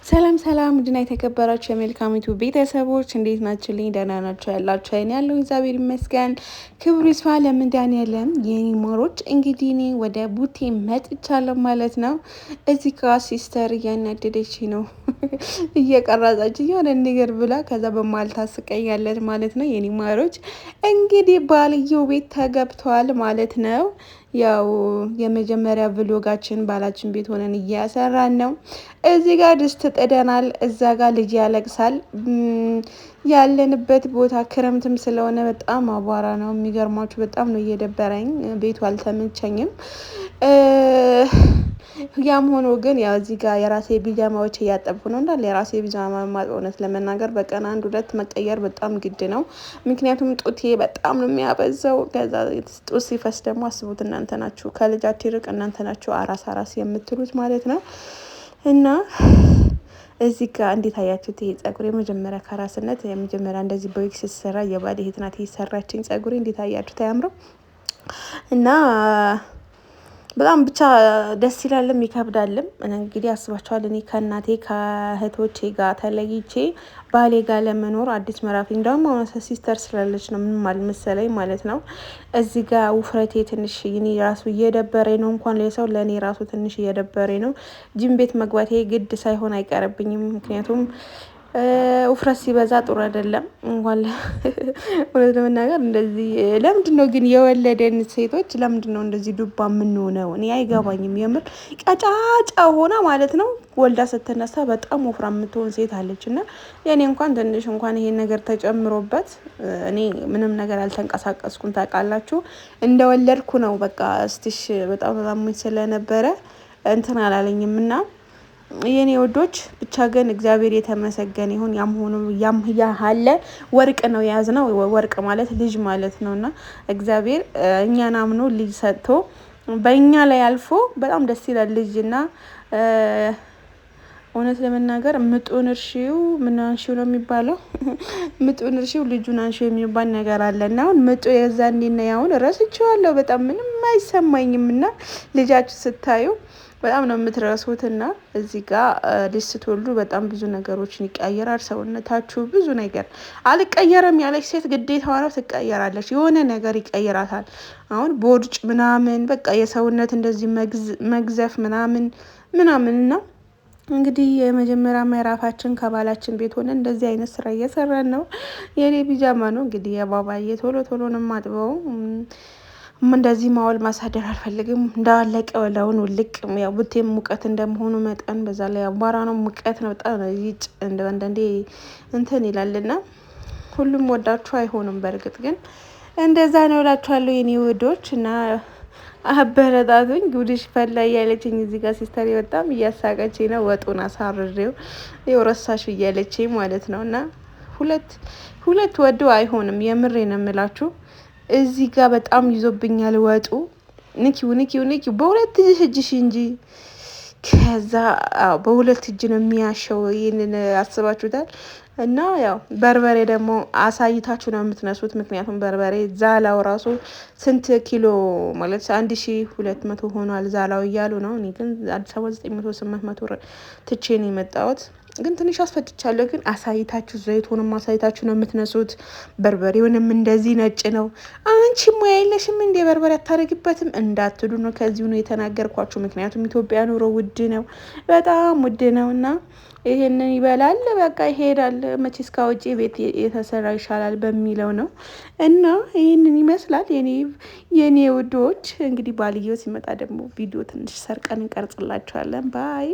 ሰላም ሰላም ውድና የተከበራችሁ የመልካሚቱ ቤተሰቦች እንዴት ናችሁልኝ? ደህና ናችሁ ያላችሁ? አይን ያለው እግዚአብሔር ይመስገን፣ ክብሩ ይስፋ ለመድኃኒዓለም። የኔ ማሮች እንግዲህ እኔ ወደ ቡቴ መጥቻለሁ ማለት ነው። እዚህ ጋር ሲስተር እያናደደች ነው እየቀረጸች የሆነ ነገር ብላ ከዛ በመሀል ታስቀኛለች ማለት ነው። የኔ ማሮች እንግዲህ ባልየው ቤት ተገብተዋል ማለት ነው። ያው የመጀመሪያ ብሎጋችን ባላችን ቤት ሆነን እያሰራን ነው። እዚህ ጋር ድስት ጥደናል፣ እዛ ጋር ልጅ ያለቅሳል። ያለንበት ቦታ ክረምትም ስለሆነ በጣም አቧራ ነው። የሚገርማችሁ በጣም ነው እየደበረኝ፣ ቤቱ አልተመቸኝም። ያም ሆኖ ግን ያው እዚህ ጋር የራሴ ቢጃማዎች እያጠብኩ ነው። እንዳለ የራሴ ቢጃማ ማጥበው እውነት ለመናገር በቀን 1-2 መቀየር በጣም ግድ ነው። ምክንያቱም ጡቴ በጣም ነው የሚያበዛው። ከዛ ጡት ሲፈስ ደግሞ አስቡት እናንተ ናችሁ፣ ከልጃችሁ ይርቅ እናንተ ናችሁ አራስ የምትሉት ማለት ነው። እና እዚህ ጋር እንዴት አያችሁት? ይሄ ጸጉር የመጀመሪያ ከራስነት የመጀመሪያ እንደዚህ በዊክስ ሲሰራ የባሌ እህት ናት የሰራችኝ ጸጉሬ። እንዴት አያችሁት? አያምረው? እና በጣም ብቻ ደስ ይላልም ይከብዳልም። እንግዲህ አስባችኋል፣ እኔ ከእናቴ ከእህቶቼ ጋር ተለይቼ ባሌ ጋር ለመኖር አዲስ ምዕራፍ። እንደውም አሁን ሲስተር ስላለች ነው ምንም አልመሰለኝ ማለት ነው። እዚህ ጋር ውፍረቴ ትንሽ እኔ ራሱ እየደበረኝ ነው፣ እንኳን ለሰው ለእኔ ራሱ ትንሽ እየደበረኝ ነው። ጂም ቤት መግባቴ ግድ ሳይሆን አይቀርብኝም። ምክንያቱም ውፍረት ሲበዛ ጥሩ አይደለም። እንኳን እውነት ለመናገር እንደዚህ ለምንድን ነው ግን የወለደን ሴቶች ለምንድን ነው እንደዚህ ዱባ የምንሆነው? እኔ አይገባኝም። የምር ቀጫጫ ሆና ማለት ነው ወልዳ ስትነሳ በጣም ወፍራ የምትሆን ሴት አለች። እና የእኔ እንኳን ትንሽ እንኳን ይሄን ነገር ተጨምሮበት እኔ ምንም ነገር አልተንቀሳቀስኩም። ታውቃላችሁ እንደወለድኩ ነው በቃ እስቲሽ በጣም አሞኝ ስለነበረ እንትን አላለኝም። እና የኔ ወዶች ብቻ ግን እግዚአብሔር የተመሰገነ ይሁን። ያም ሆኖ ያም ያለ ወርቅ ነው የያዝነው። ወርቅ ማለት ልጅ ማለት ነው። እና እግዚአብሔር እኛን አምኖ ልጅ ሰጥቶ በእኛ ላይ አልፎ በጣም ደስ ይላል። ልጅና እውነት ለመናገር ምጡን እርሺው ምን አንሺው ነው የሚባለው? ምጡን እርሺው ልጁን አንሺው የሚባል ነገር አለ። እና አሁን ምጡ የዛኔና ያሁን ረስቼዋለሁ። በጣም ምንም አይሰማኝም። እና ልጃችሁ ስታዩ በጣም ነው የምትረሱትና እዚህ ጋር ልጅ ስትወልዱ በጣም ብዙ ነገሮችን ይቀየራል ሰውነታችሁ። ብዙ ነገር አልቀየረም ያለች ሴት ግዴታዋ ነው ትቀየራለች። የሆነ ነገር ይቀይራታል። አሁን ቦርጭ ምናምን በቃ የሰውነት እንደዚህ መግዘፍ ምናምን እና እንግዲህ የመጀመሪያ ምዕራፋችን ከባላችን ቤት ሆነ እንደዚህ አይነት ስራ እየሰራን ነው። የኔ ቢጃማ ነው እንግዲህ የባባዬ ቶሎ ነው የማጥበው። እንደዚህ ማወል ማሳደር አልፈልግም። እንዳለቀ ወላውን ውልቅ። ያው ቡቴም ሙቀት እንደመሆኑ መጠን በዛ ላይ አቧራ ነው፣ ሙቀት ነው በጣም ይጭ አንዳንዴ እንትን ይላልና ሁሉም ወዳችሁ አይሆንም። በእርግጥ ግን እንደዛ ነው እላችኋለሁ የኔ ውዶች። እና አበረታቱኝ። ጉድሽ ፈላ እያለችኝ እዚህ ጋር ሲስተር በጣም እያሳቀች ነው። ወጡን አሳርሬው የወረሳሽ እያለችኝ ማለት ነው። እና ሁለት ወዶ አይሆንም። የምሬ ነው የምላችሁ። እዚህ ጋር በጣም ይዞብኛል ወጡ። ንኪው በሁለት እጅሽ እንጂ ከዛ በሁለት እጅ ነው የሚያሸው። ይህንን አስባችሁታል? እና ያው በርበሬ ደግሞ አሳይታችሁ ነው የምትነሱት። ምክንያቱም በርበሬ ዛላው ራሱ ስንት ኪሎ ማለት 1200 ሆኗል ዛላው እያሉ ነው። እኔ ግን አዲስ አበባ 900-800 ትቼ ነው የመጣሁት። ግን ትንሽ አስፈጭቻለሁ። ግን አሳይታችሁ ዘይቱንም አሳይታችሁ ነው የምትነሱት። በርበሬውንም እንደዚህ ነጭ ነው። አንቺ ሙያ የለሽም እንደ በርበሬ አታደርግበትም እንዳትሉ ነው ከዚሁ ነው የተናገርኳችሁ። ምክንያቱም ኢትዮጵያ ኑሮ ውድ ነው፣ በጣም ውድ ነው። እና ይሄንን ይበላል በቃ ይሄዳል። መቼ እስከ ውጪ ቤት የተሰራ ይሻላል በሚለው ነው። እና ይህንን ይመስላል የኔ ውዶች። እንግዲህ ባልየው ሲመጣ ደግሞ ቪዲዮ ትንሽ ሰርቀን እንቀርጽላችኋለን። ባይ